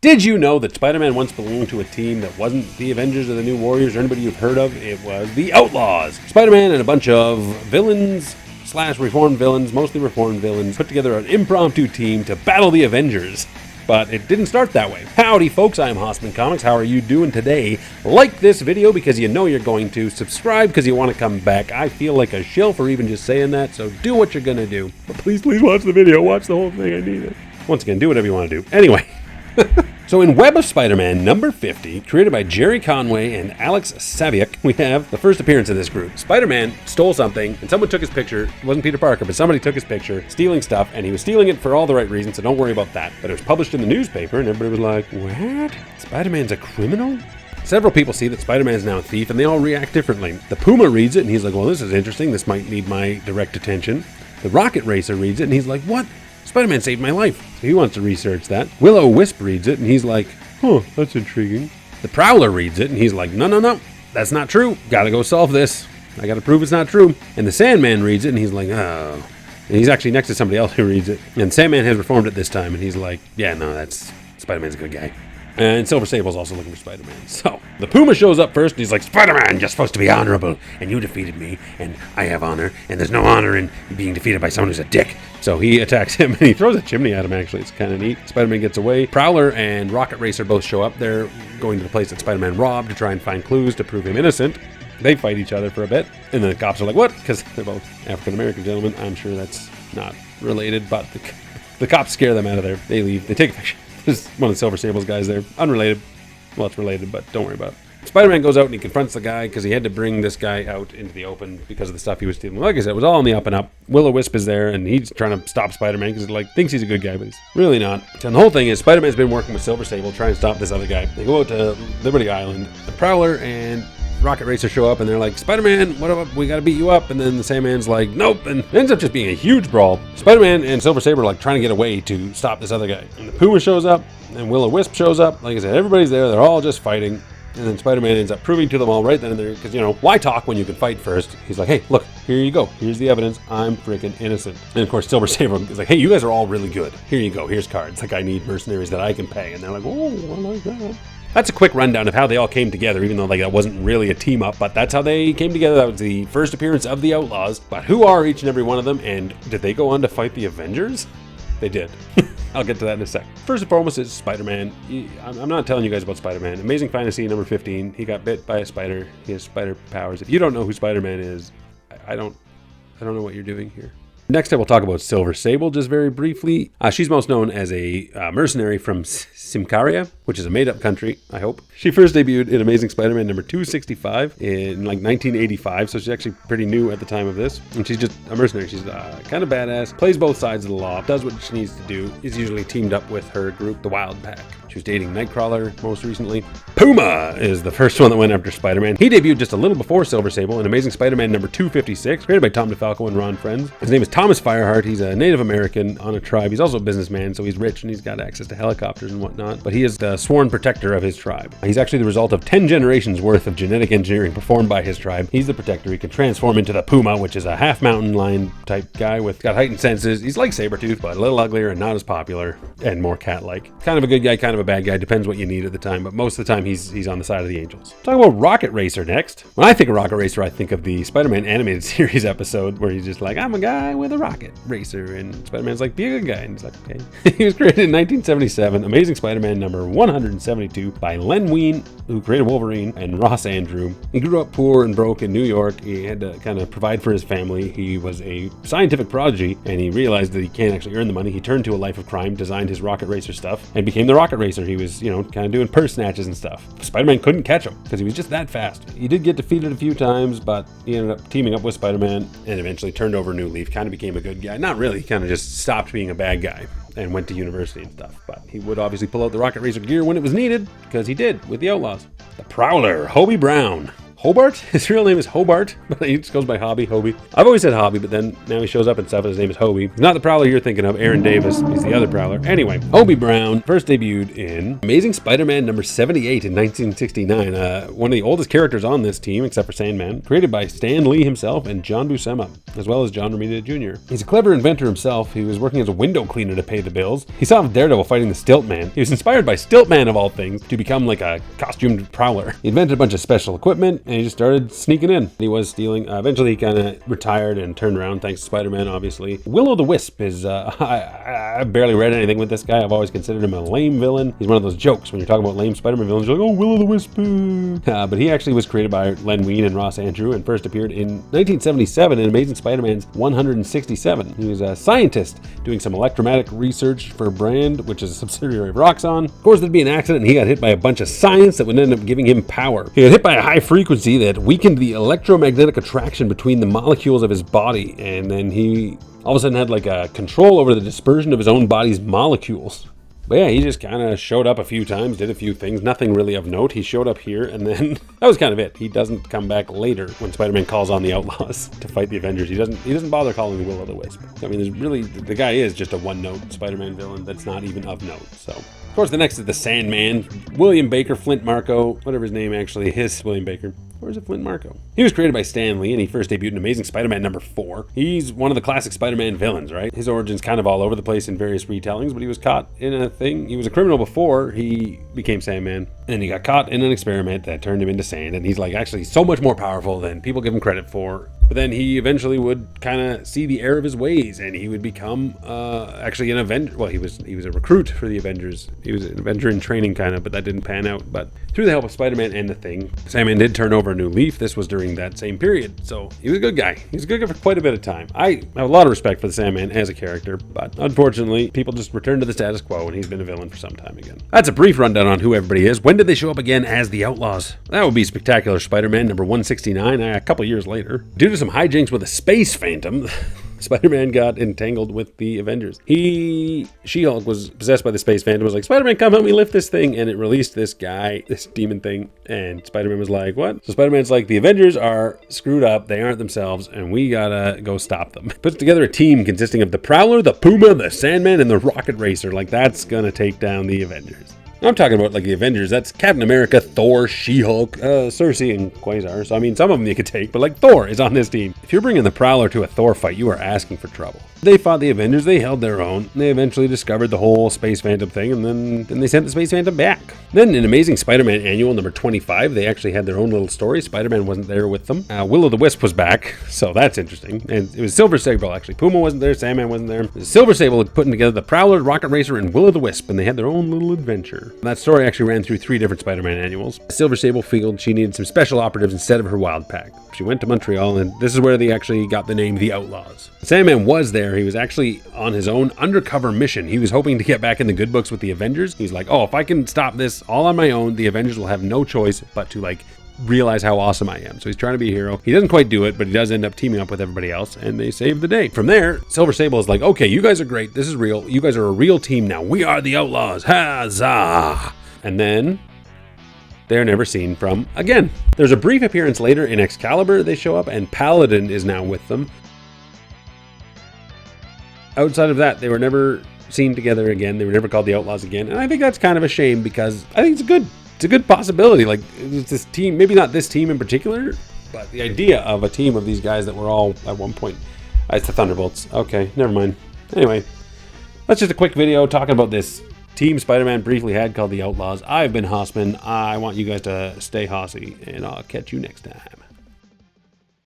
Did you know that Spider-Man once belonged to a team that wasn't the Avengers or the New Warriors or anybody you've heard of? It was the Outlaws. Spider-Man and a bunch of villains / reformed villains, mostly reformed villains, put together an impromptu team to battle the Avengers. But it didn't start that way. Howdy folks, I'm Hossman Comics. How are you doing today? Like this video because you know you're going to. Subscribe because you want to come back. I feel like a shill for even just saying that, so do what you're gonna do. But please watch the video. Watch the whole thing. I need it. Once again, do whatever you want to do. Anyway. So in Web of Spider-Man number 50, created by Jerry Conway and Alex Saviuk, we have the first appearance of this group. Spider-Man stole something, and someone took his picture. It wasn't Peter Parker, but somebody took his picture, stealing stuff, and he was stealing it for all the right reasons, so don't worry about that. But it was published in the newspaper, and everybody was like, what? Spider-Man's a criminal? Several people see that Spider-Man's now a thief, and they all react differently. The Puma reads it, and he's like, well, this is interesting. This might need my direct attention. The Rocket Racer reads it, and he's like, what? Spider-Man saved my life. So he wants to research that. Will-O-Wisp reads it, and he's like, huh, that's intriguing. The Prowler reads it, and he's like, no, that's not true. Gotta go solve this. I gotta prove it's not true. And the Sandman reads it, and he's like, oh. And he's actually next to somebody else who reads it. And Sandman has reformed it this time, and he's like, yeah, no, that's Spider-Man's a good guy. And Silver Sable's also looking for Spider-Man. So, the Puma shows up first, and he's like, Spider-Man, you're supposed to be honorable, and you defeated me, and I have honor, and there's no honor in being defeated by someone who's a dick. So he attacks him, and he throws a chimney at him, actually. It's kind of neat. Spider-Man gets away. Prowler and Rocket Racer both show up. They're going to the place that Spider-Man robbed to try and find clues to prove him innocent. They fight each other for a bit, and then the cops are like, what? Because they're both African-American gentlemen. I'm sure that's not related, but the cops scare them out of there. They leave. They take a picture. There's one of the Silver Sable's guys there. Unrelated. Well, it's related, but don't worry about it. Spider-Man goes out and he confronts the guy because he had to bring this guy out into the open because of the stuff he was stealing. Like I said, it was all on the up and up. Will-O-Wisp is there, and he's trying to stop Spider-Man because he thinks he's a good guy, but he's really not. And the whole thing is Spider-Man's been working with Silver Sable trying to stop this other guy. They go out to Liberty Island. The Prowler and Rocket Racer show up, and they're like, Spider-Man, what up? We gotta beat you up. And then the Sandman's like, nope, and it ends up just being a huge brawl. Spider-Man and Silver Sable are like trying to get away to stop this other guy. And the Puma shows up, and Will-O-Wisp shows up. Like I said, everybody's there. They're all just fighting. And then Spider-Man ends up proving to them all right then and there, because, you know, why talk when you can fight first? He's like, hey, look, here you go. Here's the evidence. I'm freaking innocent. And of course, Silver Sable is like, hey, you guys are all really good. Here you go. Here's cards. Like, I need mercenaries that I can pay. And they're like, oh, I like that. That's a quick rundown of how they all came together, even though that wasn't really a team up, but that's how they came together. That was the first appearance of the Outlaws. But who are each and every one of them, and did they go on to fight the Avengers? They did. I'll get to that in a sec. First and foremost is Spider-Man. I'm not telling you guys about Spider-Man. Amazing Fantasy number 15. He got bit by a spider. He has spider powers. If you don't know who Spider-Man is, I don't know what you're doing here. Next, I will talk about Silver Sable just very briefly. She's most known as a mercenary from Simcaria, which is a made-up country, I hope. She first debuted in Amazing Spider-Man number 265 in like 1985, so she's actually pretty new at the time of this. And she's just a mercenary. She's kind of badass, plays both sides of the law, does what she needs to do, is usually teamed up with her group, the Wild Pack. She was dating Nightcrawler most recently. Puma is the first one that went after Spider-Man. He debuted just a little before Silver Sable in Amazing Spider-Man number 256, created by Tom DeFalco and Ron Frenz. His name is Thomas Fireheart. He's a Native American on a tribe. He's also a businessman, so he's rich and he's got access to helicopters and whatnot, but he is the sworn protector of his tribe. He's actually the result of 10 generations worth of genetic engineering performed by his tribe. He's the protector. He can transform into the Puma, which is a half mountain lion type guy with got heightened senses. He's like Sabretooth, but a little uglier and not as popular and more cat-like. Kind of a good guy, kind of a bad guy. Depends what you need at the time, but most of the time he's on the side of the angels. Talking about Rocket Racer next. When I think of Rocket Racer, I think of the Spider-Man animated series episode where he's just like, I'm a guy with a rocket racer, and Spider-Man's like, be a good guy, and he's like, okay. He was created in 1977, Amazing Spider-Man number 172 by Len Wein, who created Wolverine, and Ross Andrew. He grew up poor and broke in New York. He had to kind of provide for his family. He was a scientific prodigy, and he realized that he can't actually earn the money. He turned to a life of crime, designed his Rocket Racer stuff, and became the Rocket Racer. He was, kind of doing purse snatches and stuff. Spider-Man couldn't catch him because he was just that fast. He did get defeated a few times, but he ended up teaming up with Spider-Man and eventually turned over a new leaf, kind of became a good guy. Not really, he kind of just stopped being a bad guy and went to university and stuff, but he would obviously pull out the Rocket Racer gear when it was needed, because he did with the Outlaws. The Prowler, Hobie Brown. Hobart. His real name is Hobart, but he just goes by Hobie. I've always said Hobie, but then now he shows up and stuff and his name is Hobie. He's not the Prowler you're thinking of, Aaron Davis. He's the other Prowler. Anyway, Hobie Brown first debuted in Amazing Spider-Man number 78 in 1969. One of the oldest characters on this team, except for Sandman, created by Stan Lee himself and John Buscema, as well as John Romita Jr. He's a clever inventor himself. He was working as a window cleaner to pay the bills. He saw Daredevil fighting the Stiltman. He was inspired by Stiltman of all things to become like a costumed Prowler. He invented a bunch of special equipment and he just started sneaking in. He was stealing. Eventually he kind of retired and turned around thanks to Spider-Man, obviously. Will-O-the-Wisp is, I barely read anything with this guy. I've always considered him a lame villain. He's one of those jokes when you're talking about lame Spider-Man villains. You're like, oh, Will-O-the-Wisp. But he actually was created by Len Wein and Ross Andrew and first appeared in 1977 in Amazing Spider-Man's 167. He was a scientist doing some electromagnetic research for a brand, which is a subsidiary of Roxxon. Of course, there'd be an accident and he got hit by a bunch of science that would end up giving him power. He got hit by a high frequency that weakened the electromagnetic attraction between the molecules of his body, and then he all of a sudden had like a control over the dispersion of his own body's molecules. But yeah, he just kind of showed up a few times, did a few things, nothing really of note. He showed up here, and then that was kind of it. He doesn't come back later when Spider-Man calls on the Outlaws to fight the Avengers. He doesn't bother calling Will-O-the-Wisp. I mean, there's really, the guy is just a one-note Spider-Man villain that's not even of note, so. Of course, the next is the Sandman, William Baker, Flint Marko, whatever his name actually is, William Baker. Or is it Flint Marko? He was created by Stan Lee, and he first debuted in Amazing Spider-Man number 4. He's one of the classic Spider-Man villains, right? His origin's kind of all over the place in various retellings, but he was caught in a thing. He was a criminal before he became Sandman, and he got caught in an experiment that turned him into sand, and he's like actually so much more powerful than people give him credit for. But then he eventually would kind of see the error of his ways, and he would become actually an Avenger. Well, he was a recruit for the Avengers. He was an Avenger in training, kind of, but that didn't pan out. But through the help of Spider-Man and the Thing, Sandman did turn over a new leaf. This was during that same period, so he was a good guy. He was a good guy for quite a bit of time. I have a lot of respect for the Sandman as a character, but unfortunately, people just returned to the status quo, and he's been a villain for some time again. That's a brief rundown on who everybody is. When did they show up again as the Outlaws? That would be Spectacular Spider-Man number 169, a couple years later. Due to some hijinks with a space phantom, Spider-Man got entangled with the Avengers. She-Hulk was possessed by the space phantom, was like, Spider-Man, come help me lift this thing, and it released this guy, this demon thing, and Spider-Man was like, what? So Spider-Man's like, the Avengers are screwed up, they aren't themselves, and we gotta go stop them. Puts together a team consisting of the Prowler, the Puma, the Sandman, and the Rocket Racer. Like, that's gonna take down the Avengers. I'm talking about like the Avengers. That's Captain America, Thor, She-Hulk, Cersei, and Quasar. So I mean, some of them you could take, but like Thor is on this team. If you're bringing the Prowler to a Thor fight, you are asking for trouble. They fought the Avengers. They held their own. They eventually discovered the whole Space Phantom thing, and then they sent the Space Phantom back. Then in Amazing Spider-Man Annual number 25, they actually had their own little story. Spider-Man wasn't there with them. Will-O-the-Wisp was back, so that's interesting. And it was Silver Sable, actually. Puma wasn't there. Sandman wasn't there. Silver Sable had put together the Prowler, Rocket Racer, and Will-O-the-Wisp, and they had their own little adventure. That story actually ran through 3 different Spider-Man annuals. Silver Sable figured she needed some special operatives instead of her Wild Pack. She went to Montreal, and this is where they actually got the name The Outlaws. Sandman was there. He was actually on his own undercover mission. He was hoping to get back in the good books with the Avengers. He's like, oh, if I can stop this all on my own, the Avengers will have no choice but to like realize how awesome I am. So he's trying to be a hero. He doesn't quite do it, but he does end up teaming up with everybody else, and they save the day. From there, Silver Sable is like, okay, you guys are great. This is real. You guys are a real team now. We are the Outlaws. Huzzah! And then they're never seen from again. There's a brief appearance later in Excalibur. They show up, and Paladin is now with them. Outside of that, they were never seen together again. They were never called the Outlaws again, and I think that's kind of a shame because I think it's a good possibility. Like, it's this team, maybe not this team in particular, but the idea of a team of these guys that were all at one point. It's the Thunderbolts. Okay, never mind. Anyway, that's just a quick video talking about this team Spider-Man briefly had called the Outlaws. I've been Hossman. I want you guys to stay hossy, and I'll catch you next time.